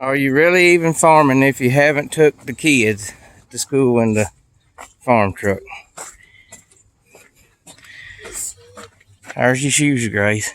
Are you really even farming if you haven't took the kids to school in the farm truck? There's your shoes, Grace.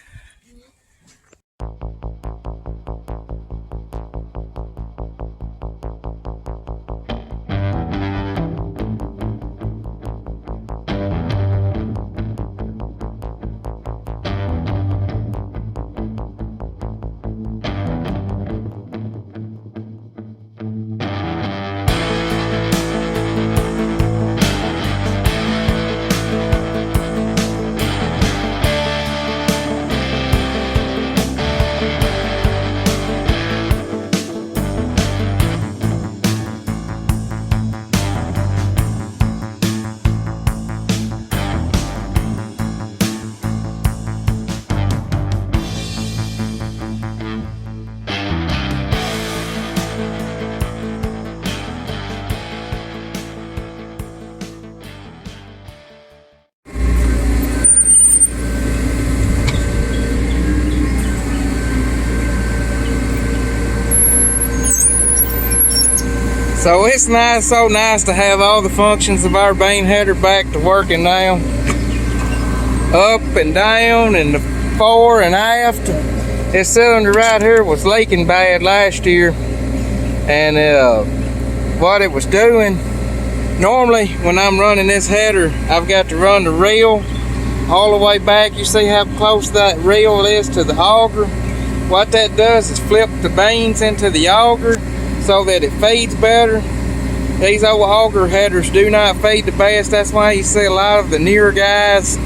So it's so nice to have all the functions of our bean header back to working now. Up and down and the fore and aft. This cylinder right here was leaking bad last year, and what it was doing, normally when I'm running this header, I've got to run the reel all the way back. You see how close that reel is to the auger? What that does is flip the beans into the auger so that it feeds better. These old auger headers do not feed the best. That's why you see a lot of the newer guys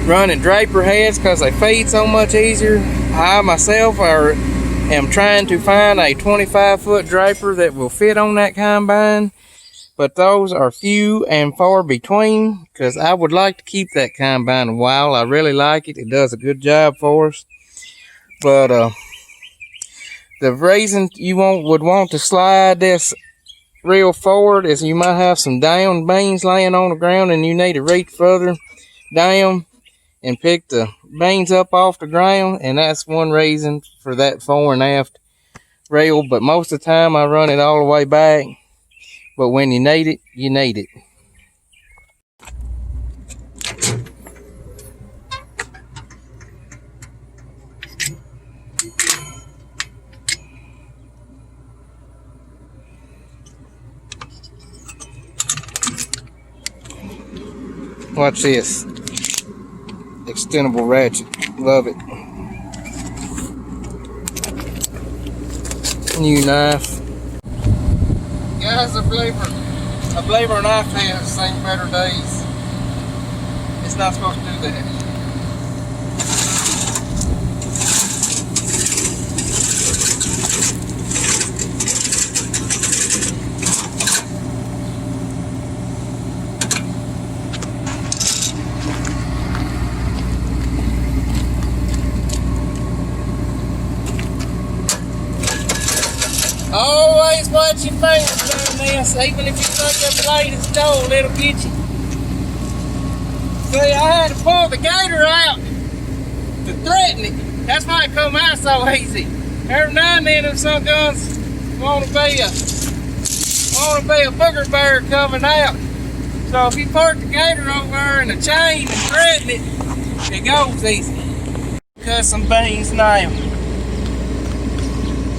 running draper heads, because they feed so much easier. I myself am trying to find a 25-foot draper that will fit on that combine, but those are few and far between, because I would like to keep that combine a while. I really like it. It does a good job for us. But the reason you would want to slide this reel forward is you might have some down beans laying on the ground, and you need to reach further down and pick the beans up off the ground, and that's one reason for that fore and aft reel. But most of the time I run it all the way back, but when you need it, you need it. Watch this. Extendable ratchet. Love it. New knife. Guys, I believe our knife has seen better days. It's not supposed to do that. Always watch your fingers doing this. Even if you think the blade is dull, it'll get you. See, I had to pull the gator out to threaten it. That's why it come out so easy. Every now and then, them some guns want to be a booger bear coming out. So if you park the gator over there in the chain and threaten it, it goes easy. Cut some beans now.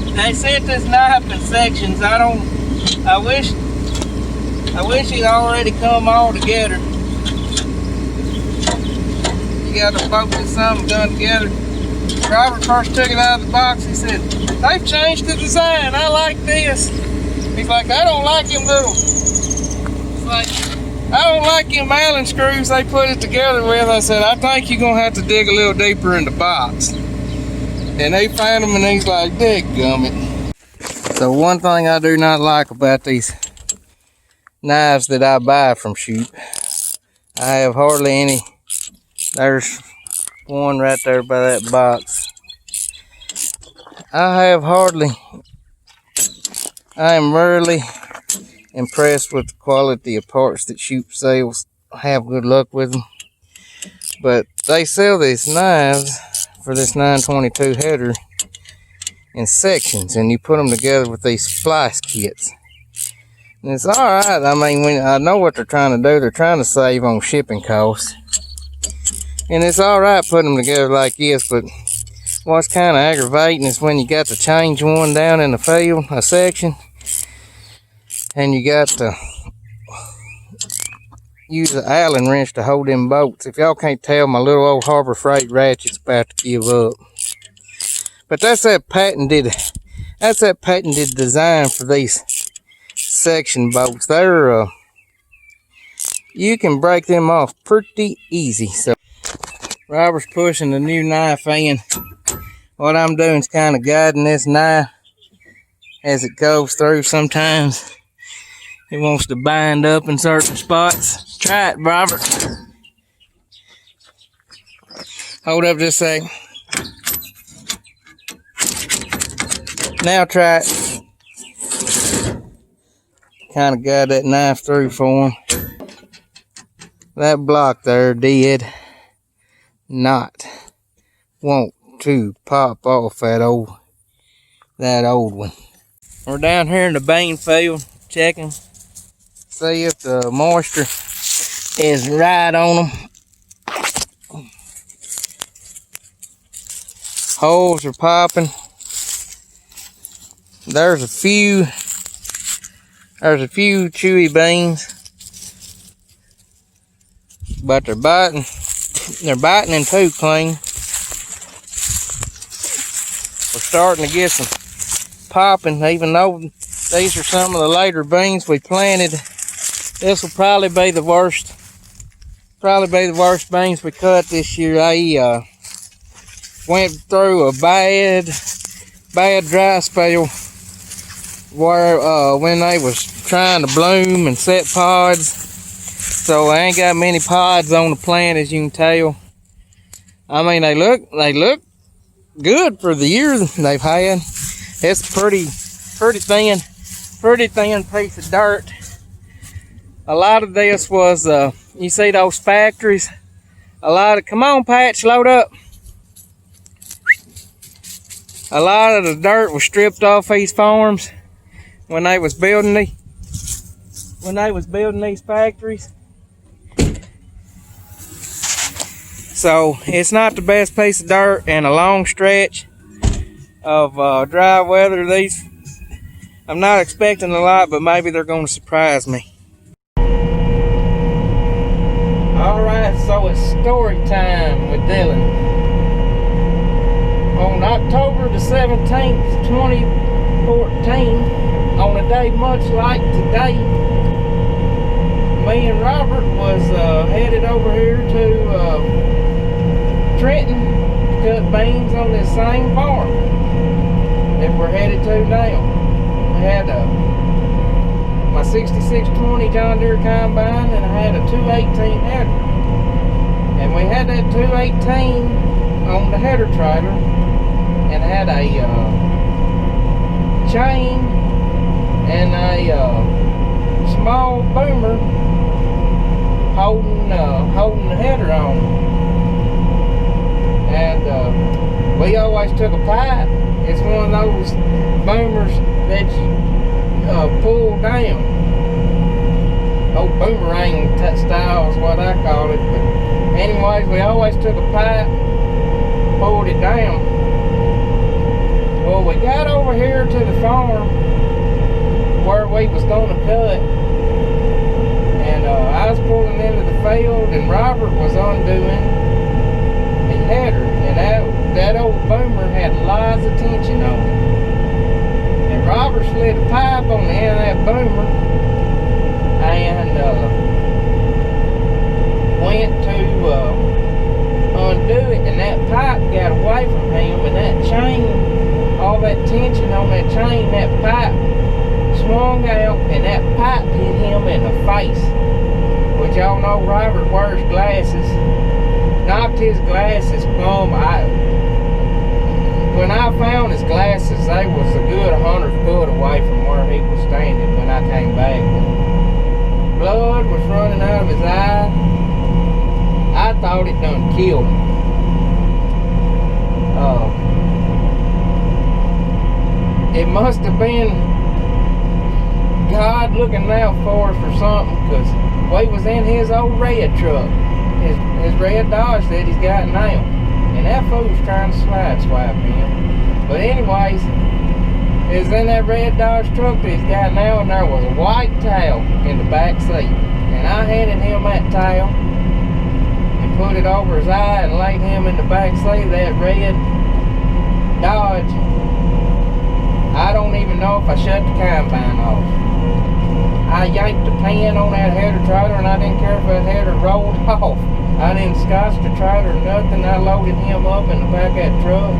They sent this knife in sections. I wish it already come all together. You got to focus something done together. Robert first took it out of the box. He said, "They've changed the design. I like this." He's like, "I don't like them little." It's like, "I don't like them Allen screws they put it together with." I said, "I think you're gonna have to dig a little deeper in the box." And they found them, and he's like, "Dadgummit." So one thing I do not like about these knives that I buy from Shoot, I have hardly any. There's one right there by that box. I am rarely impressed with the quality of parts that Shoot sells. I have good luck with them. But they sell these knives for this 922 header in sections, and you put them together with these splice kits. And it's all right. I mean, when I know what they're trying to do, they're trying to save on shipping costs. And it's all right putting them together like this, but what's kind of aggravating is when you got to change one down in the field, a section, and you got to use an Allen wrench to hold them bolts. If y'all can't tell, my little old Harbor Freight ratchet's about to give up. But that's that patented design for these section bolts. They're you can break them off pretty easy. So Robert's pushing the new knife in. What I'm doing is kind of guiding this knife as it goes through. Sometimes it wants to bind up in certain spots. Try it, Robert. Hold up just a second. Now try it. Kind of guide that knife through for him. That block there did not want to pop off that old one. We're down here in the bean field checking, see if the moisture is right on them. Holes are popping. There's a few chewy beans, but they're biting and too clean. We're starting to get some popping, even though these are some of the later beans we planted. This will probably be the worst beans we cut this year. I went through a bad dry spell where when they was trying to bloom and set pods, so I ain't got many pods on the plant, as you can tell. I mean, they look good for the year they've had. It's pretty thin piece of dirt. A lot of this was you see those factories, come on Patch, load up. A lot of the dirt was stripped off these farms when they was building these factories. So it's not the best piece of dirt, and a long stretch of dry weather. These, I'm not expecting a lot, but maybe they're going to surprise me. Alright, so it's story time with Dylan. On October the 17th, 2014, on a day much like today, me and Robert was headed over here to Trenton to cut beans on this same farm that we're headed to now. We had my 6620 John Deere combine, and I had a 218 header, and we had that 218 on the header trailer, and had a chain and a small boomer holding the header on. And we always took a pipe. It's one of those boomers that you pull down. Old boomerang style is what I call it. But anyways, we always took a pipe, pulled it down. Well, we got over here to the farm where we was going to cut, and I was pulling into the field, and Robert was undoing the header, and that old boomer had lots of tension on it. And Robert slid a pipe on the end of that boomer and went to undo it, and that pipe got away from him, and that chain, all that tension on that chain, that pipe swung out, and that pipe hit him in the face. Which y'all know Robert wears glasses. Knocked his glasses plumb out. When I found his glasses, they was a good 100 foot away from where he was standing when I came back. Blood was running out of his eye. I thought it done killed him. must have been God looking out for us or something, because we was in his old red truck, his red Dodge that he's got now, and that fool's trying to slide swipe in. But anyways, it was in that red Dodge truck that he's got now, and there was a white towel in the back seat, and I handed him that towel and put it over his eye and laid him in the back seat of that red Dodge. I don't even know if I shut the combine off. I yanked the pan on that header trailer, and I didn't care if that header rolled off. I didn't scotch the trailer or nothing. I loaded him up in the back of that truck.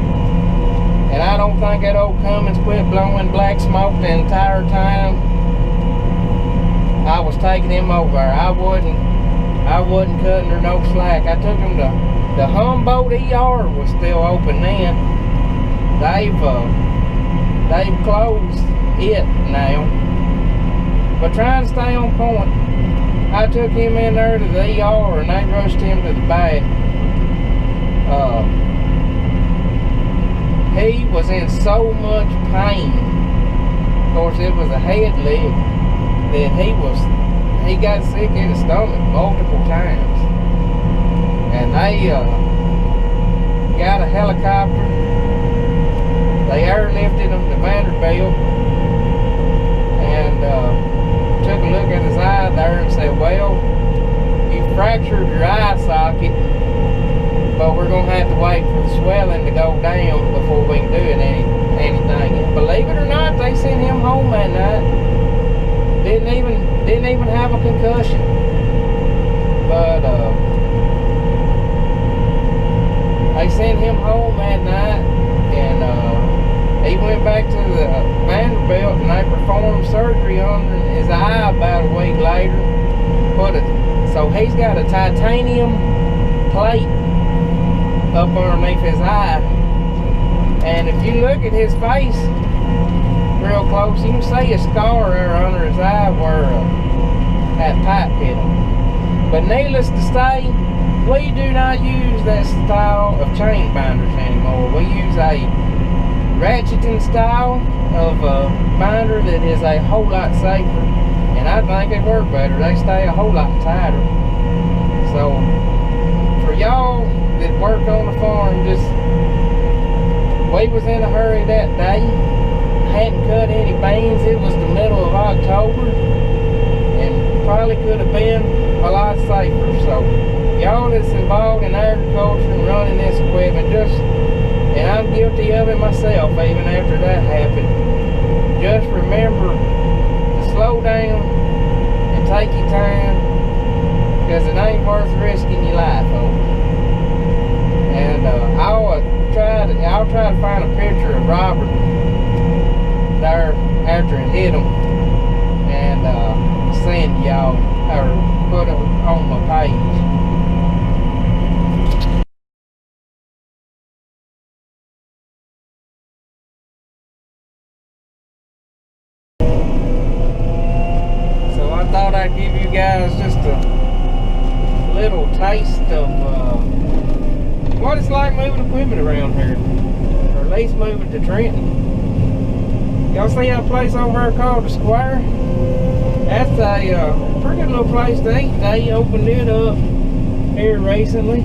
And I don't think that old Cummins quit blowing black smoke the entire time I was taking him over. I wasn't cutting her no slack. I took him to the Humboldt ER was still open then. They've closed it now. But trying to stay on point, I took him in there to the ER and they rushed him to the back. He was in so much pain. Of course, it was a head lick that he got sick in his stomach multiple times. And they got a helicopter. They airlifted him to Vanderbilt and took a look at his eye there and said, well, you fractured your eye socket, but we're going to have to wait for the swelling to go down before we can do anything. And believe it or not, they sent him home that night. Didn't even have a concussion. But they sent him home that night, and he went back to the Vanderbilt, and they performed surgery on his eye about a week later. So he's got a titanium plate up underneath his eye, and if you look at his face real close, you can see a scar there under his eye where that pipe hit him. But needless to say, we do not use that style of chain binders anymore. We use a ratcheting style of binder that is a whole lot safer, and I think they work better. They stay a whole lot tighter. So for y'all that work on the farm, we was in a hurry that day, hadn't cut any beans. It was the middle of October, and probably could have been a lot safer. So y'all that's involved in agriculture and running this equipment, and I'm guilty of it myself even after that happened, just remember to slow down and take your time, because it ain't worth risking your life over. And I'll try to find a picture of Robert there after it hit him and send y'all, or put it on my page. I'd give you guys just a little taste of what it's like moving equipment around here, or at least moving to Trenton. Y'all see that place over there called the Square? That's a pretty good little place to eat. They opened it up here recently.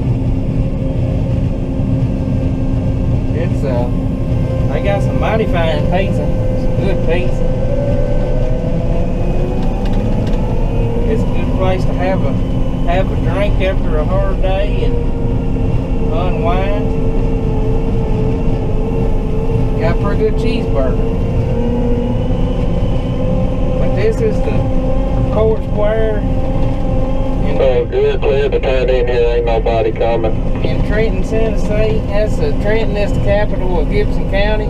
It's they got some mighty fine pizza. It's good pizza. It's a good place to have a drink after a hard day and unwind. Got a pretty good cheeseburger. But this is the Court Square. Good, clear the town in here, ain't nobody coming. In Trenton, Tennessee. Trenton is the capital of Gibson County,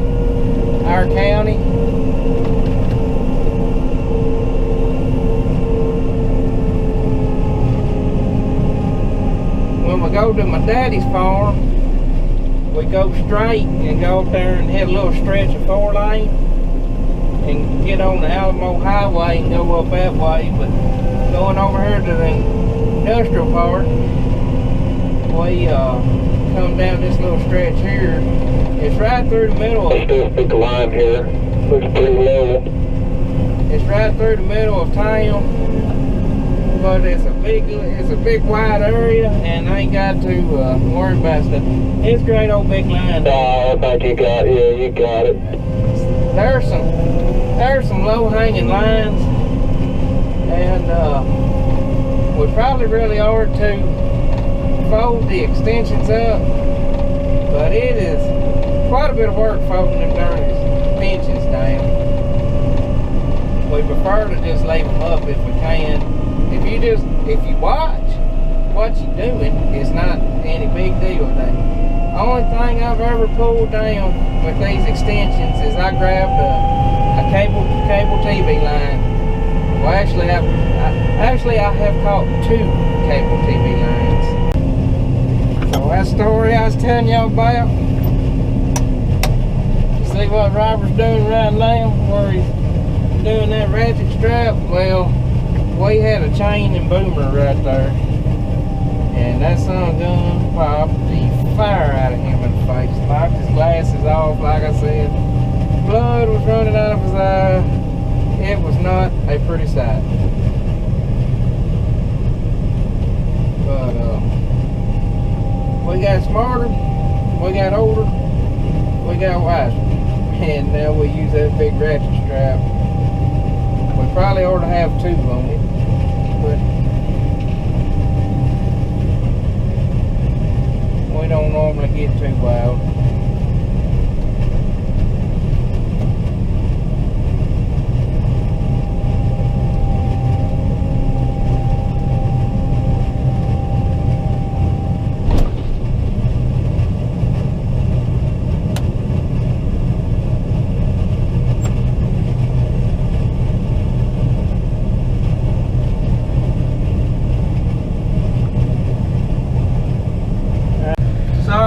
our county. When we go to my daddy's farm, we go straight and go up there and hit a little stretch of 4-lane and get on the Alamo Highway and go up that way. But going over here to the industrial part, we come down this little stretch here. It's right through the middle of Let's do a big line here. Looks pretty level. It's right through the middle of town, but it's a big wide area, and I ain't got to worry about stuff. It's a great old big line. I think you got it. Yeah, you got it. There's some low-hanging lines, and we probably really ought to fold the extensions up, but it is quite a bit of work folding them darn extensions down. We prefer to just leave them up if we can. If you watch what you're doing, it's not any big deal there. Only thing I've ever pulled down with these extensions is I grabbed a cable TV line. Well, actually I have caught 2 cable TV lines. So that story I was telling y'all about. You see what Robert's doing right now, where he's doing that ratchet strap? Well, we had a chain and boomer right there, and that son of a gun popped the fire out of him in the face, knocked his glasses off. Like I said, blood was running out of his eye. It was not a pretty sight. But we got smarter, we got older, we got wiser, and now we use that big ratchet strap. We probably ought to have 2 on it, but we don't normally get too wild.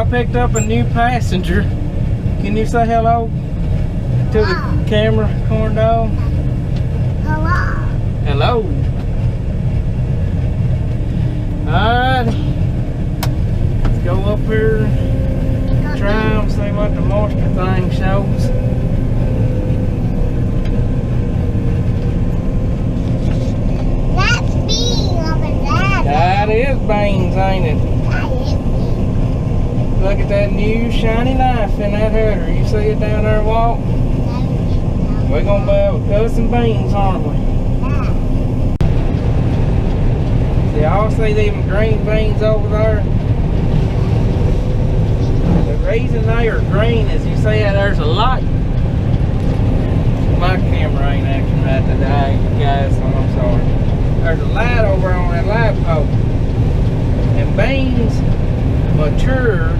Picked up a new passenger. Can you say hello to the camera, corn dog? Hello. Hello. Alright. Let's go up here, try and see what the moisture thing shows. That's beans over there. That is beans, ain't it? Look at that new shiny knife in that header. You see it down there, Walt? We're gonna be able to cut some beans, aren't we? See, y'all see them green beans over there? The reason they are green is you see how there's a light. My camera ain't acting right today, guys, so I'm sorry. There's a light over on that light pole. And beans mature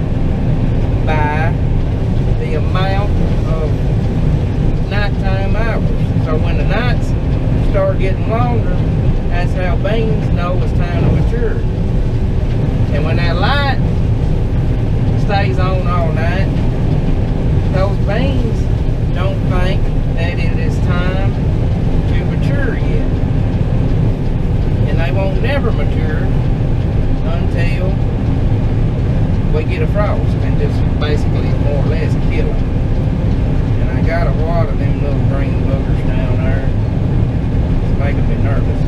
by the amount of nighttime hours. So when the nights start getting longer, that's how beans know it's time to mature. And when that light stays on all night, those beans don't think that it is time to mature yet. And they won't never mature until we get a frost and just basically more or less kill them. And I got a lot of them little green boogers down there. It's making me nervous.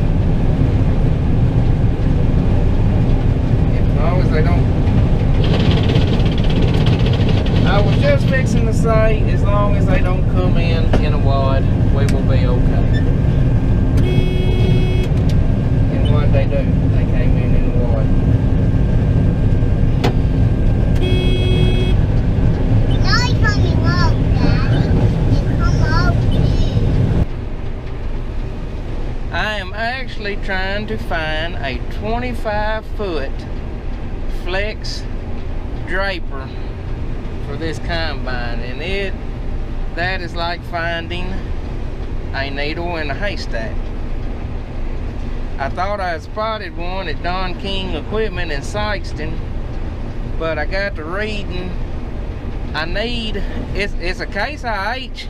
As long as they don't... I was just fixing to say, as long as they don't come in a wad, we will be okay. And what they do, they came in a wad. I am actually trying to find a 25-foot flex draper for this combine, and that is like finding a needle in a haystack. I thought I had spotted one at Don King Equipment in Sykeston, but I got to reading. I need, it's a Case IH.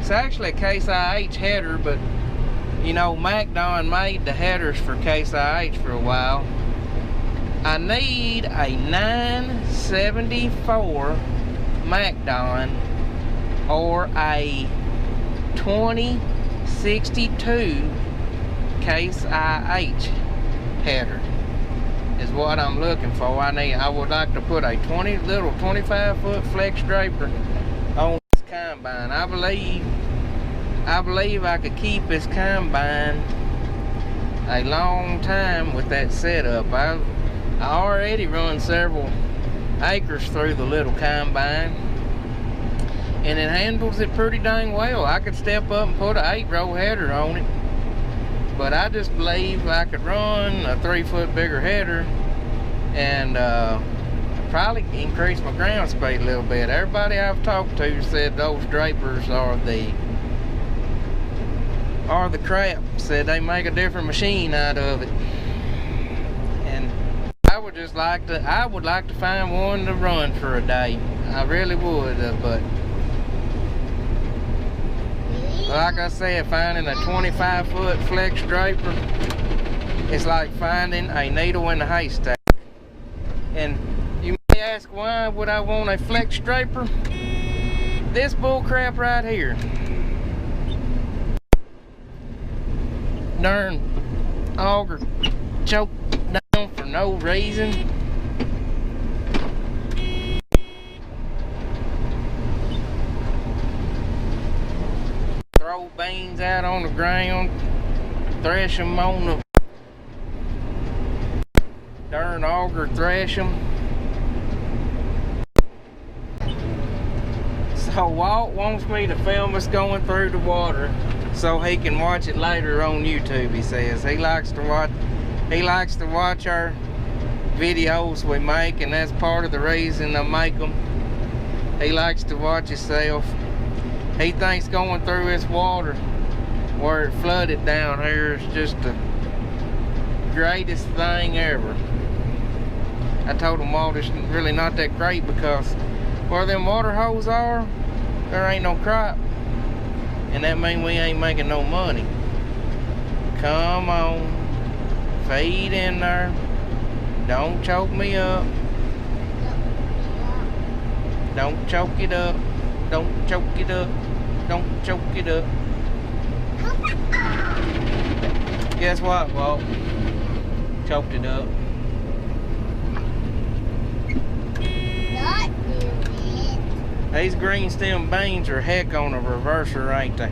It's actually a Case IH header, but you know, MacDon made the headers for Case IH for a while. I need a 974 MacDon or a 2062 case IH header is what I'm looking for. I would like to put a little 25-foot flex draper on this combine. I believe I could keep this combine a long time with that setup. I already run several acres through the little combine, and it handles it pretty dang well. I could step up and put an 8-row header on it, but I just believe I could run a 3-foot bigger header and probably increase my ground speed a little bit. Everybody I've talked to said those drapers are the crap. Said they make a different machine out of it. And I would like to find one to run for a day. I really would, but like I said, finding a 25-foot flex draper, it's like finding a needle in a haystack. And you may ask, why would I want a flex draper? This bull crap right here. Darn auger choked down for no reason. Throw beans out on the ground, thresh them on the darn auger, thresh them. So Walt wants me to film us going through the water so he can watch it later on YouTube. He says he likes to watch our videos we make, and that's part of the reason I make them. He likes to watch himself. He thinks going through this water where it flooded down here is just the greatest thing ever. I told him, Walt, it's really not that great, because where them water holes are, there ain't no crop, and that means we ain't making no money. Come on, feed in there. Don't choke me up. Don't choke it up. Don't choke it up. Don't choke it up. Guess what, Walt? Choked it up. These green stem beans are heck on a reverser, ain't they?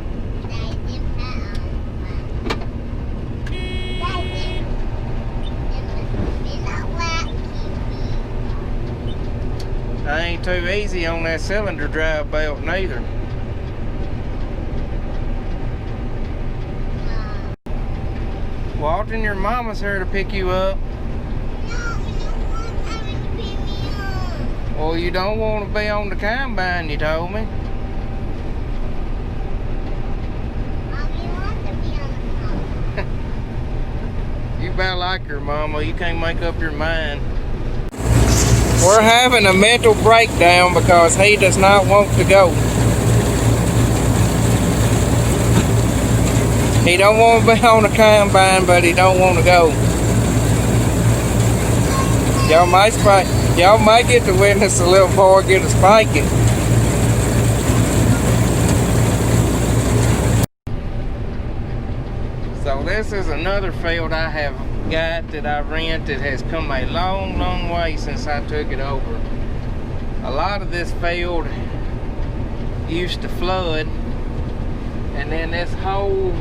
They ain't too easy on that cylinder drive belt neither. Walton, your mama's here to pick you up. Well, you don't want to be on the combine, you told me. You better like your mama. You can't make up your mind. We're having a mental breakdown because he does not want to go. He don't want to be on the combine, but he don't want to go. Y'all might get to witness a little boy get a spanking. So this is another field I have got that I rent that has come a long, long way since I took it over. A lot of this field used to flood, and then this whole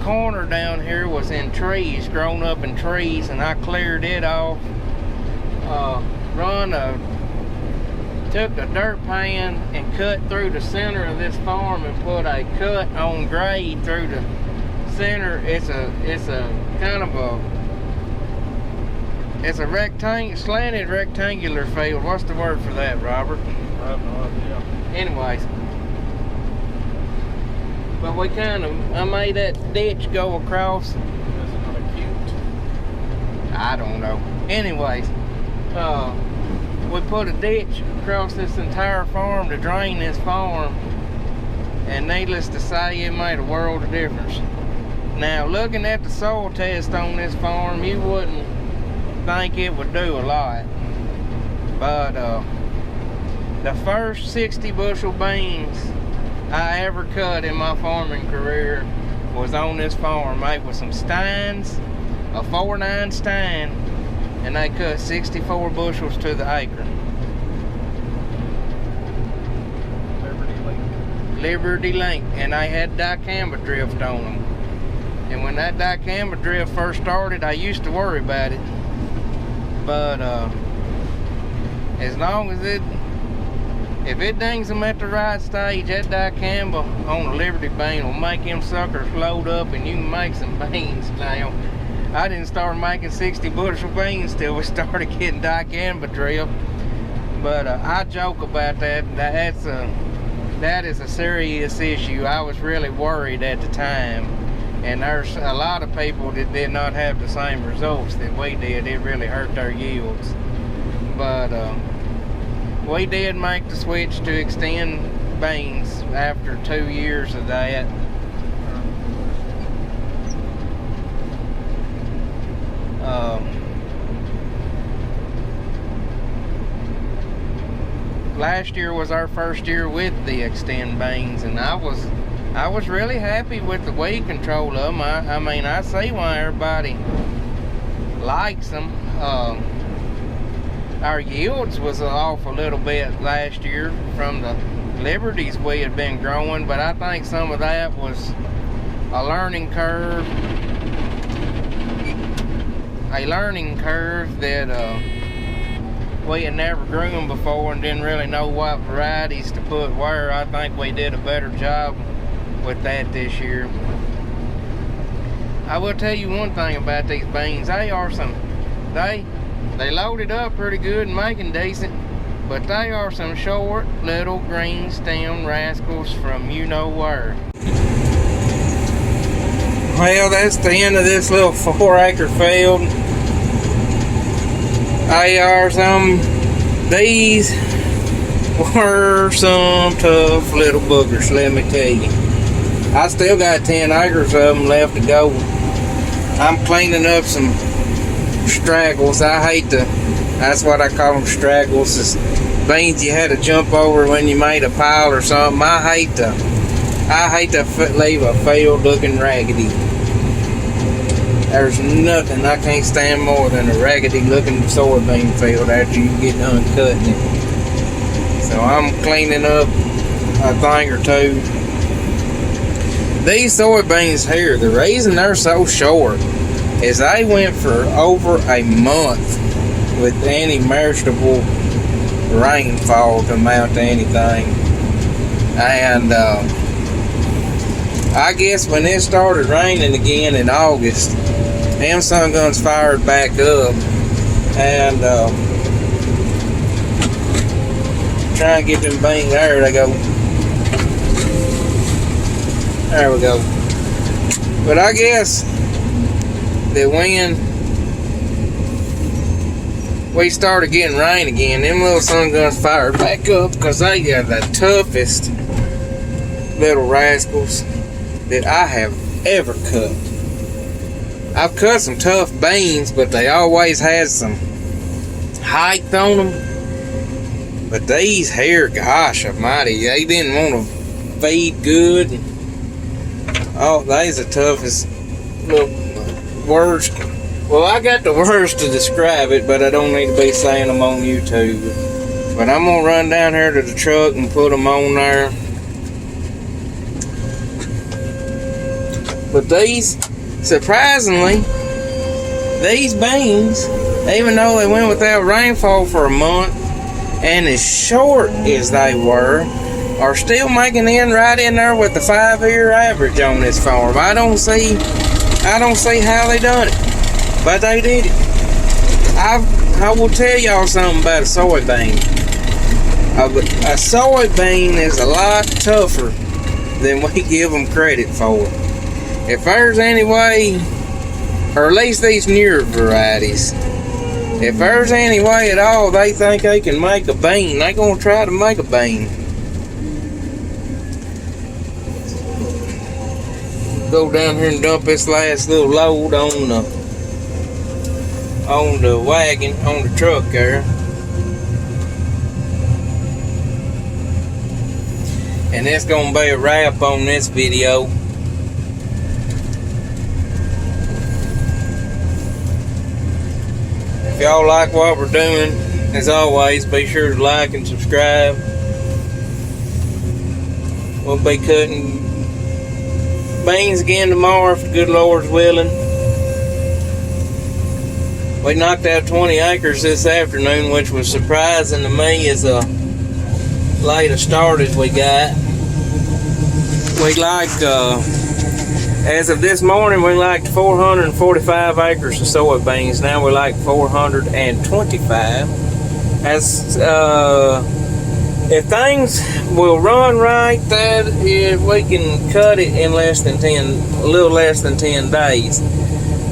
corner down here was in trees, grown up in trees, and I cleared it off. Took a dirt pan and cut through the center of this farm and put a cut on grade through the center. It's a kind of a slanted rectangular field. What's the word for that, Robert? I have no idea. Anyways, but I made that ditch go across. Is it not acute? I don't know. Anyways, we put a ditch across this entire farm to drain this farm, and needless to say, it made a world of difference. Now, looking at the soil test on this farm, you wouldn't think it would do a lot, but the first 60 bushel beans I ever cut in my farming career was on this farm. Made with some Steins, a 4.9 Stein, and they cut 64 bushels to the acre. Liberty Link, and they had dicamba drift on them. And when that dicamba drift first started, I used to worry about it. But as long as if it dings them at the right stage, that dicamba on a Liberty bean will make them suckers load up, and you can make some beans. Now, I didn't start making 60 bushel beans till we started getting dicamba drift. But I joke about that. That is a serious issue. I was really worried at the time, and there's a lot of people that did not have the same results that we did. It really hurt their yields. But we did make the switch to extend beans after 2 years of that. Last year was our first year with the extend beans, and I was really happy with the weed control of them. I mean, I see why everybody likes them. Our yields was off a little bit last year from the Liberties we had been growing, but I think some of that was a learning curve. That we had never grew them before and didn't really know what varieties to put where. I think we did a better job with that this year. I will tell you one thing about these beans. They loaded up pretty good and making decent, but they are some short little green stem rascals from you know where. Well, that's the end of this little 4-acre field. These were some tough little boogers, let me tell you. I still got 10 acres of them left to go. I'm cleaning up some straggles. That's what I call them, straggles. It's beans you had to jump over when you made a pile or something. I hate to leave a field looking raggedy. There's nothing I can't stand more than a raggedy looking soybean field after you get done cutting it. So I'm cleaning up a thing or two. These soybeans here, the reason they're so short is they went for over a month with any measurable rainfall to amount to anything. And I guess when it started raining again in August, them sun guns fired back up, and try and get them beans. There they go. There we go. But I guess that when we started getting rain again, them little sun guns fired back up, because they are the toughest little rascals that I have ever cut. I've cut some tough beans, but they always had some height on them. But these here, gosh almighty, they didn't want to feed good. Oh, they's the toughest little words. Well, I got the words to describe it, but I don't need to be saying them on YouTube. But I'm going to run down here to the truck and put them on there. But these, surprisingly, these beans, even though they went without rainfall for a month, and as short as they were, are still making in right in there with the 5-year average on this farm. I don't see how they done it, but they did it. I will tell y'all something about a soybean. A soybean is a lot tougher than we give them credit for. If there's any way, or at least these newer varieties, if there's any way at all they think they can make a bean, they're going to try to make a bean. Go down here and dump this last little load on the wagon, on the truck there. And that's gonna be a wrap on this video. If y'all like what we're doing, as always, be sure to like and subscribe. We'll be cutting beans again tomorrow if the good Lord's willing. We knocked out 20 acres this afternoon, which was surprising to me as late a start as we got. We as of this morning, we liked 445 acres of soybeans. Now we like 425. As if things will run right, that if we can cut it in a little less than 10 days.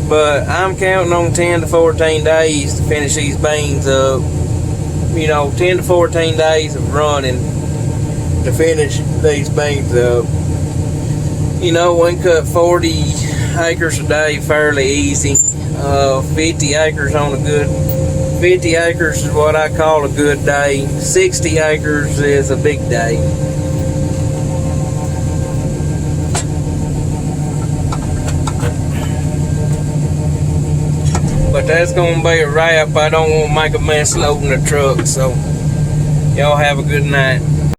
But I'm counting on 10 to 14 days to finish these beans up. 10 to 14 days of running to finish these beans up. We can cut 40 acres a day fairly easy. 50 acres is what I call a good day. 60 acres is a big day. But that's gonna be a wrap. I don't want to make a mess loading the truck, so y'all have a good night.